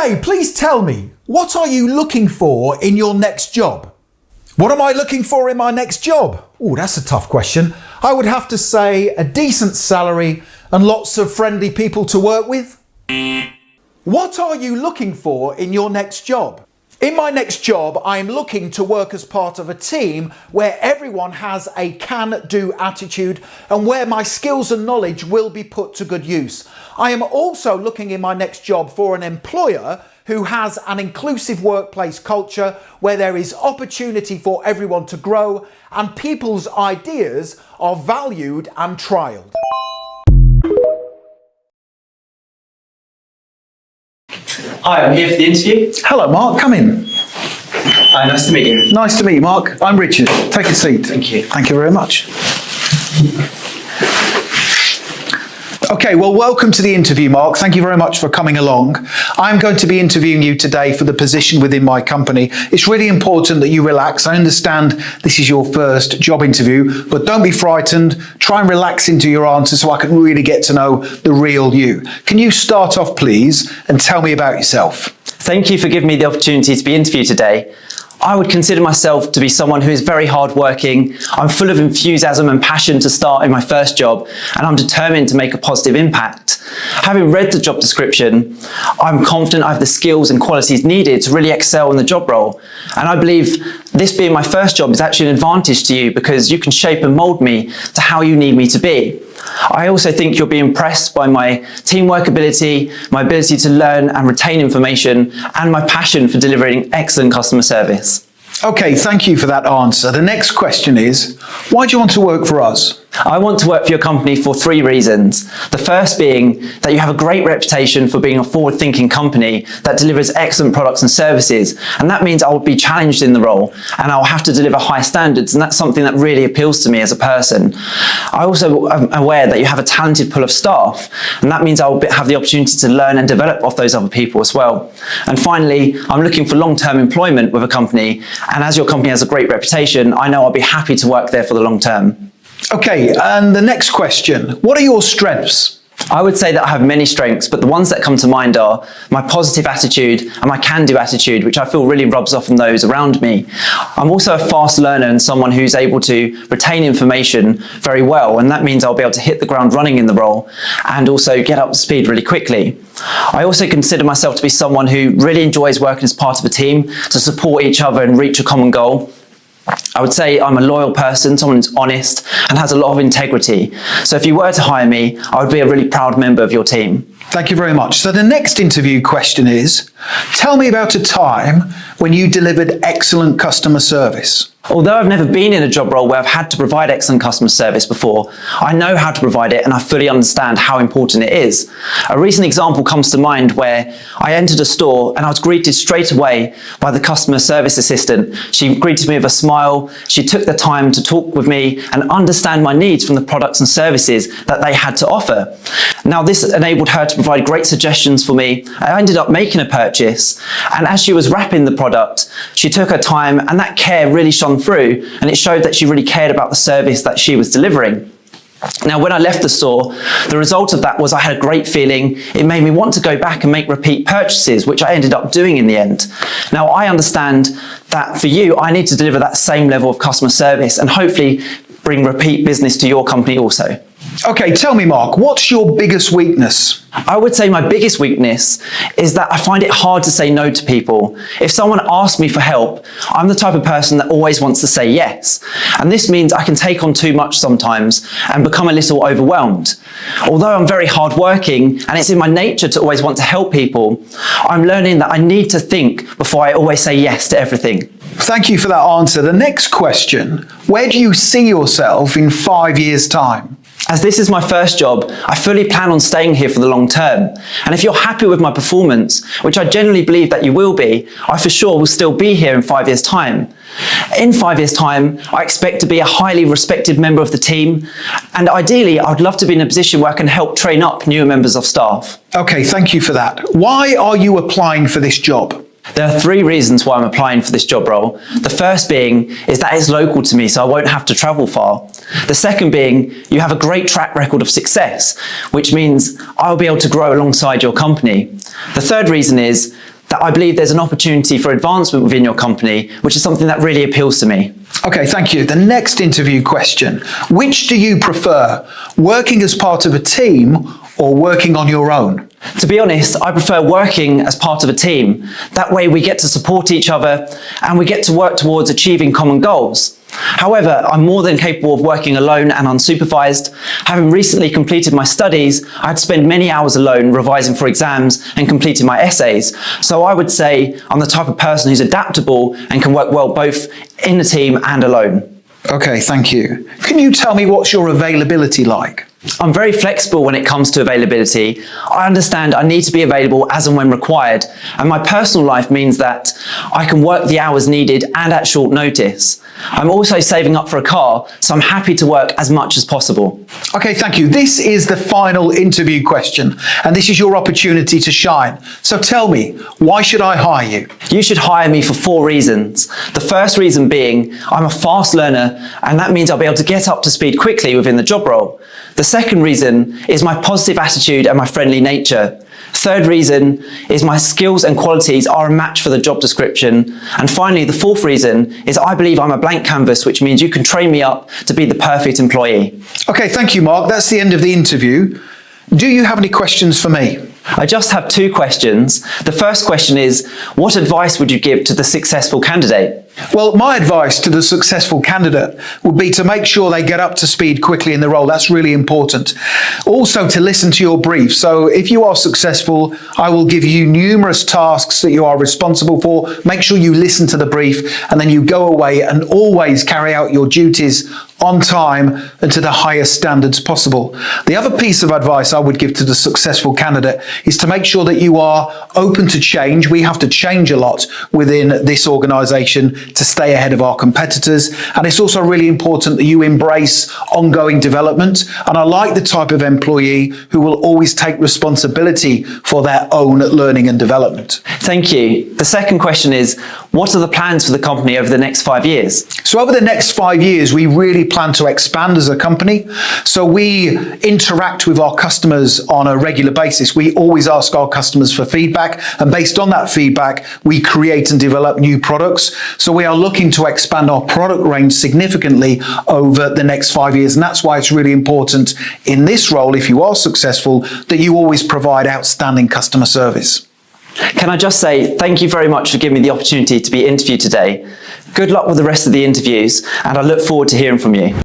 Okay, please tell me, what are you looking for in your next job? What am I looking for in my next job? Oh, that's a tough question. I would have to say a decent salary and lots of friendly people to work with. What are you looking for in your next job? In my next job, I am looking to work as part of a team where everyone has a can-do attitude and where my skills and knowledge will be put to good use. I am also looking in my next job for an employer who has an inclusive workplace culture where there is opportunity for everyone to grow and people's ideas are valued and trialled. Hi, I'm here for the interview. Hello, Mark. Come in. Hi, nice to meet you. Nice to meet you, Mark. I'm Richard. Take a seat. Thank you. Thank you very much. Okay, well, welcome to the interview, Mark. Thank you very much for coming along. I'm going to be interviewing you today for the position within my company. It's really important that you relax. I understand this is your first job interview, but don't be frightened. Try and relax into your answers so I can really get to know the real you. Can you start off, please, and tell me about yourself? Thank you for giving me the opportunity to be interviewed today. I would consider myself to be someone who is very hardworking. I'm full of enthusiasm and passion to start in my first job, and I'm determined to make a positive impact. Having read the job description, I'm confident I have the skills and qualities needed to really excel in the job role. And I believe this being my first job is actually an advantage to you because you can shape and mold me to how you need me to be. I also think you'll be impressed by my teamwork ability, my ability to learn and retain information, and my passion for delivering excellent customer service. Okay, thank you for that answer. The next question is, why do you want to work for us? I want to work for your company for 3 reasons. The first being that you have a great reputation for being a forward-thinking company that delivers excellent products and services. And that means I will be challenged in the role and I'll have to deliver high standards. And that's something that really appeals to me as a person. I also am aware that you have a talented pool of staff. And that means I will have the opportunity to learn and develop off those other people as well. And finally, I'm looking for long-term employment with a company. And as your company has a great reputation, I know I'll be happy to work there for the long term. Okay, and the next question, what are your strengths? I would say that I have many strengths, but the ones that come to mind are my positive attitude and my can-do attitude, which I feel really rubs off on those around me. I'm also a fast learner and someone who's able to retain information very well, and that means I'll be able to hit the ground running in the role and also get up to speed really quickly. I also consider myself to be someone who really enjoys working as part of a team to support each other and reach a common goal. I would say I'm a loyal person, someone who's honest and has a lot of integrity. So if you were to hire me, I would be a really proud member of your team. Thank you very much. So the next interview question is, tell me about a time when you delivered excellent customer service. Although I've never been in a job role where I've had to provide excellent customer service before, I know how to provide it and I fully understand how important it is. A recent example comes to mind where I entered a store and I was greeted straight away by the customer service assistant. She greeted me with a smile. She took the time to talk with me and understand my needs from the products and services that they had to offer. Now this enabled her to provide great suggestions for me. I ended up making a purchase, and as she was wrapping the product, she took her time and that care really shone through, and it showed that she really cared about the service that she was delivering. Now, when I left the store, the result of that was I had a great feeling. It made me want to go back and make repeat purchases, which I ended up doing in the end. Now, I understand that for you, I need to deliver that same level of customer service and hopefully bring repeat business to your company also. Okay, tell me, Mark, what's your biggest weakness? I would say my biggest weakness is that I find it hard to say no to people. If someone asks me for help, I'm the type of person that always wants to say yes. And this means I can take on too much sometimes and become a little overwhelmed. Although I'm very hardworking and it's in my nature to always want to help people, I'm learning that I need to think before I always say yes to everything. Thank you for that answer. The next question, where do you see yourself in 5 years' time? As this is my first job, I fully plan on staying here for the long term. And if you're happy with my performance, which I generally believe that you will be, I for sure will still be here in 5 years' time. In 5 years' time, I expect to be a highly respected member of the team. And ideally, I'd love to be in a position where I can help train up newer members of staff. Okay, thank you for that. Why are you applying for this job? There are 3 reasons why I'm applying for this job role. The first being is that it's local to me, so I won't have to travel far. The second being, you have a great track record of success, which means I'll be able to grow alongside your company. The third reason is that I believe there's an opportunity for advancement within your company, which is something that really appeals to me. Okay, thank you. The next interview question. Which do you prefer, working as part of a team or working on your own? To be honest, I prefer working as part of a team. That way we get to support each other and we get to work towards achieving common goals. However, I'm more than capable of working alone and unsupervised. Having recently completed my studies, I had to spend many hours alone revising for exams and completing my essays. So I would say I'm the type of person who's adaptable and can work well both in a team and alone. Okay, thank you. Can you tell me what's your availability like? I'm very flexible when it comes to availability. I understand I need to be available as and when required, and my personal life means that I can work the hours needed and at short notice. I'm also saving up for a car, so I'm happy to work as much as possible. Okay, thank you. This is the final interview question, and this is your opportunity to shine. So tell me, why should I hire you? You should hire me for 4 reasons. The first reason being, I'm a fast learner, and that means I'll be able to get up to speed quickly within the job role. The second reason is my positive attitude and my friendly nature. Third reason is my skills and qualities are a match for the job description. And finally, the fourth reason is I believe I'm a blank canvas, which means you can train me up to be the perfect employee. Okay, thank you, Mark. That's the end of the interview. Do you have any questions for me? I just have 2 questions. The first question is, what advice would you give to the successful candidate? Well, my advice to the successful candidate would be to make sure they get up to speed quickly in the role. That's really important. Also, to listen to your brief. So if you are successful, I will give you numerous tasks that you are responsible for. Make sure you listen to the brief and then you go away and always carry out your duties on time and to the highest standards possible. The other piece of advice I would give to the successful candidate is to make sure that you are open to change. We have to change a lot within this organisation to stay ahead of our competitors. And it's also really important that you embrace ongoing development. And I like the type of employee who will always take responsibility for their own learning and development. Thank you. The second question is, what are the plans for the company over the next 5 years? So over the next 5 years, we really plan to expand as a company. So we interact with our customers on a regular basis. We always ask our customers for feedback, and based on that feedback, we create and develop new products. So we are looking to expand our product range significantly over the next 5 years. And that's why it's really important in this role, if you are successful, that you always provide outstanding customer service. Can I just say thank you very much for giving me the opportunity to be interviewed today. Good luck with the rest of the interviews, and I look forward to hearing from you.